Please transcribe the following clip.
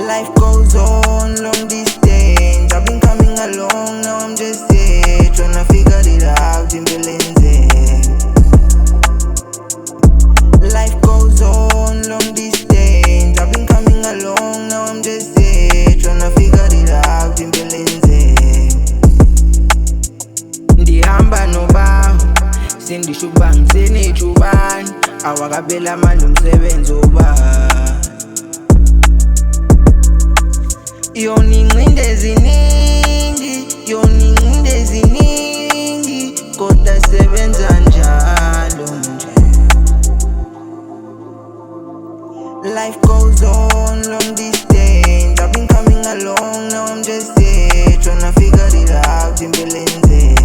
Life goes on long distance. I've been coming along, now I'm just here tryna figure it out in Belenze. Life goes on long distance. I've been coming along, now I'm just here tryna figure it out in Belenze. Ndihamba nobawo sindishuba ngisenejubani awakabela manje umsebenzi oba yona ingcinde ziningi kodwa sebenza njalo nje. Life goes on long distance. I've been coming along, now I'm just here tryna figure it out in Belenze.